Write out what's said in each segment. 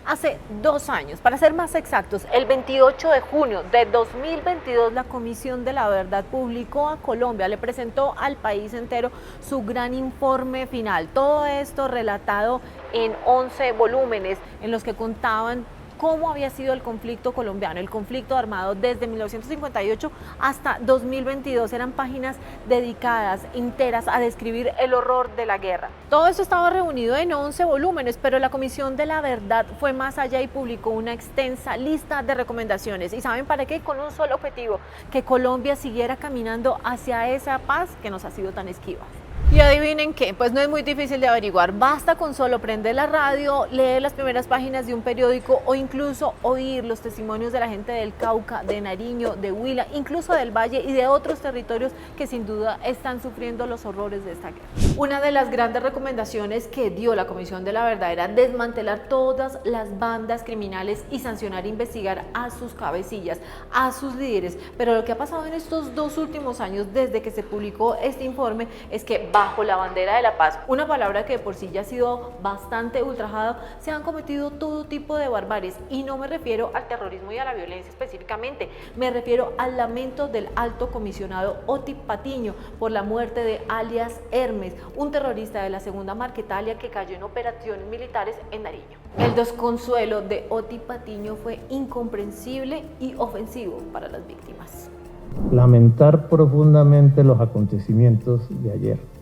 Hace 2 años, para ser más exactos, el 28 de junio de 2022, la Comisión de la Verdad publicó a Colombia, le presentó al país entero su gran informe final. Todo esto relatado en 11 volúmenes en los que contaban cómo había sido el conflicto colombiano, el conflicto armado desde 1958 hasta 2022. Eran páginas dedicadas, enteras, a describir el horror de la guerra. Todo esto estaba reunido en 11 volúmenes, pero la Comisión de la Verdad fue más allá y publicó una extensa lista de recomendaciones. ¿Y saben para qué? Con un solo objetivo: que Colombia siguiera caminando hacia esa paz que nos ha sido tan esquiva. Y adivinen qué, pues no es muy difícil de averiguar, basta con solo prender la radio, leer las primeras páginas de un periódico o incluso oír los testimonios de la gente del Cauca, de Nariño, de Huila, incluso del Valle y de otros territorios que sin duda están sufriendo los horrores de esta guerra. Una de las grandes recomendaciones que dio la Comisión de la Verdad era desmantelar todas las bandas criminales y sancionar e investigar a sus cabecillas, a sus líderes. Pero lo que ha pasado en estos 2 últimos años desde que se publicó este informe es que bajo la bandera de la paz, una palabra que de por sí ya ha sido bastante ultrajada, se han cometido todo tipo de barbaries, y no me refiero al terrorismo y a la violencia específicamente, me refiero al lamento del alto comisionado Otti Patiño por la muerte de alias Hermes, un terrorista de la Segunda Marquetalia que cayó en operaciones militares en Nariño. El desconsuelo de Otti Patiño fue incomprensible y ofensivo para las víctimas. Lamentar profundamente los acontecimientos de ayer.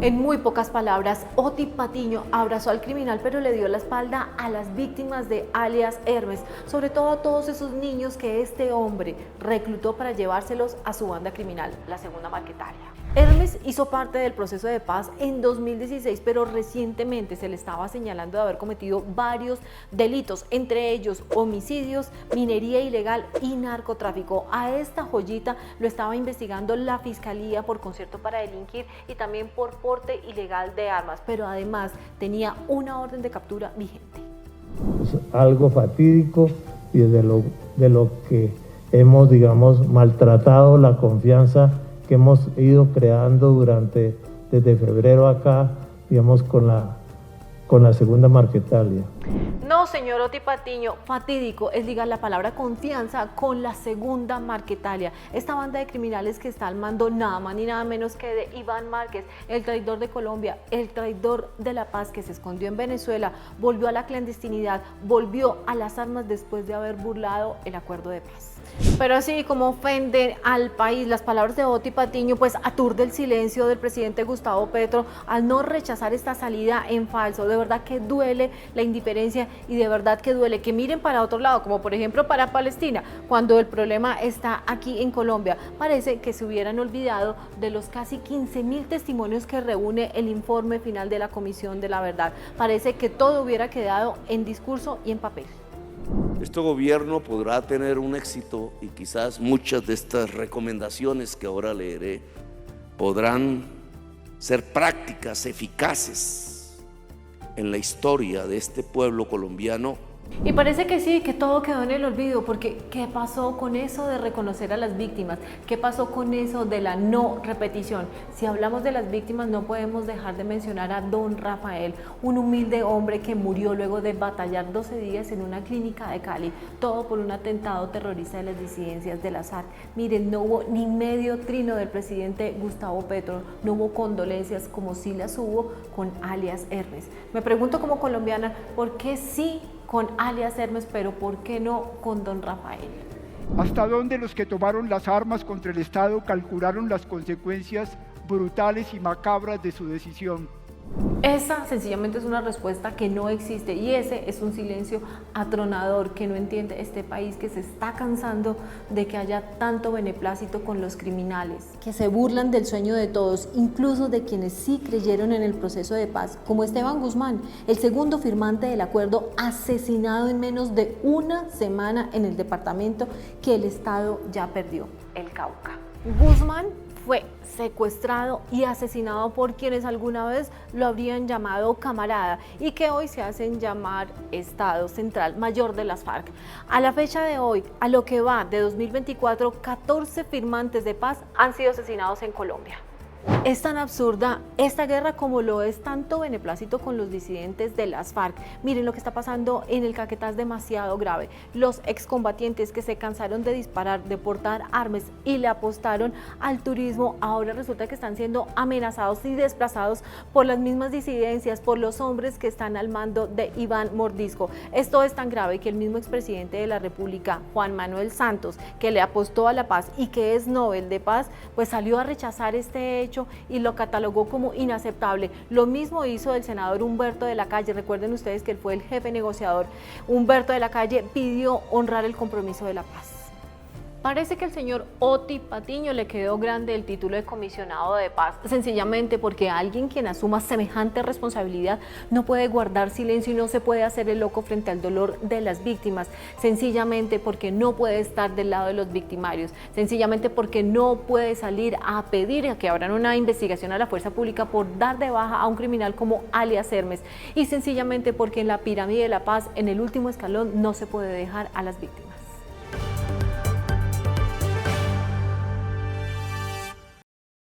En muy pocas palabras, Otti Patiño abrazó al criminal, pero le dio la espalda a las víctimas de alias Hermes, sobre todo a todos esos niños que este hombre reclutó para llevárselos a su banda criminal, la Segunda Marquetalia. Hermes hizo parte del proceso de paz en 2016, pero recientemente se le estaba señalando de haber cometido varios delitos, entre ellos homicidios, minería ilegal y narcotráfico. A esta joyita lo estaba investigando la Fiscalía por concierto para delinquir y también por porte ilegal de armas, pero además tenía una orden de captura vigente. Es algo fatídico y de lo que hemos, digamos, maltratado la confianza que hemos ido creando desde febrero acá, digamos, con la Segunda Marquetalia. No, señor Otti Patiño, fatídico es ligar la palabra confianza con la Segunda Marquetalia, esta banda de criminales que está al mando nada más ni nada menos que de Iván Márquez, el traidor de Colombia, el traidor de la paz, que se escondió en Venezuela, volvió a la clandestinidad, volvió a las armas después de haber burlado el acuerdo de paz. Pero así como ofenden al país las palabras de Otti Patiño, pues aturde el silencio del presidente Gustavo Petro al no rechazar esta salida en falso. De verdad que duele la indiferencia y de verdad que duele que miren para otro lado, como por ejemplo para Palestina, cuando el problema está aquí en Colombia. Parece que se hubieran olvidado de los casi 15.000 testimonios que reúne el informe final de la Comisión de la Verdad. Parece que todo hubiera quedado en discurso y en papel. Este gobierno podrá tener un éxito y quizás muchas de estas recomendaciones que ahora leeré podrán ser prácticas, eficaces en la historia de este pueblo colombiano. Y parece que sí, que todo quedó en el olvido, porque ¿qué pasó con eso de reconocer a las víctimas? ¿Qué pasó con eso de la no repetición? Si hablamos de las víctimas, no podemos dejar de mencionar a don Rafael, un humilde hombre que murió luego de batallar 12 días en una clínica de Cali, todo por un atentado terrorista de las disidencias de las FARC. Miren, no hubo ni medio trino del presidente Gustavo Petro, no hubo condolencias como sí las hubo con alias Hermes. Me pregunto como colombiana, ¿por qué sí con alias Hermes, pero por qué no con don Rafael? ¿Hasta dónde los que tomaron las armas contra el Estado calcularon las consecuencias brutales y macabras de su decisión? Esa sencillamente es una respuesta que no existe, y ese es un silencio atronador que no entiende este país, que se está cansando de que haya tanto beneplácito con los criminales, que se burlan del sueño de todos, incluso de quienes sí creyeron en el proceso de paz, como Esteban Guzmán, el segundo firmante del acuerdo, asesinado en menos de una semana en el departamento que el Estado ya perdió, el Cauca. Guzmán fue secuestrado y asesinado por quienes alguna vez lo habrían llamado camarada y que hoy se hacen llamar Estado Central Mayor de las FARC. A la fecha de hoy, a lo que va de 2024, 14 firmantes de paz han sido asesinados en Colombia. Es tan absurda esta guerra como lo es tanto beneplácito con los disidentes de las FARC. Miren lo que está pasando en el Caquetá, es demasiado grave. Los excombatientes que se cansaron de disparar, de portar armas y le apostaron al turismo, ahora resulta que están siendo amenazados y desplazados por las mismas disidencias, por los hombres que están al mando de Iván Mordisco. Esto es tan grave que el mismo expresidente de la República, Juan Manuel Santos, que le apostó a la paz y que es Nobel de Paz, pues salió a rechazar este hecho y lo catalogó como inaceptable. Lo mismo hizo el senador Humberto de la Calle. Recuerden ustedes que él fue el jefe negociador. Humberto de la Calle pidió honrar el compromiso de la paz. Parece que al señor Oti Patiño le quedó grande el título de comisionado de paz, sencillamente porque alguien quien asuma semejante responsabilidad no puede guardar silencio y no se puede hacer el loco frente al dolor de las víctimas, sencillamente porque no puede estar del lado de los victimarios, sencillamente porque no puede salir a pedir a que abran una investigación a la fuerza pública por dar de baja a un criminal como alias Hermes, y sencillamente porque en la pirámide de la paz, en el último escalón, no se puede dejar a las víctimas.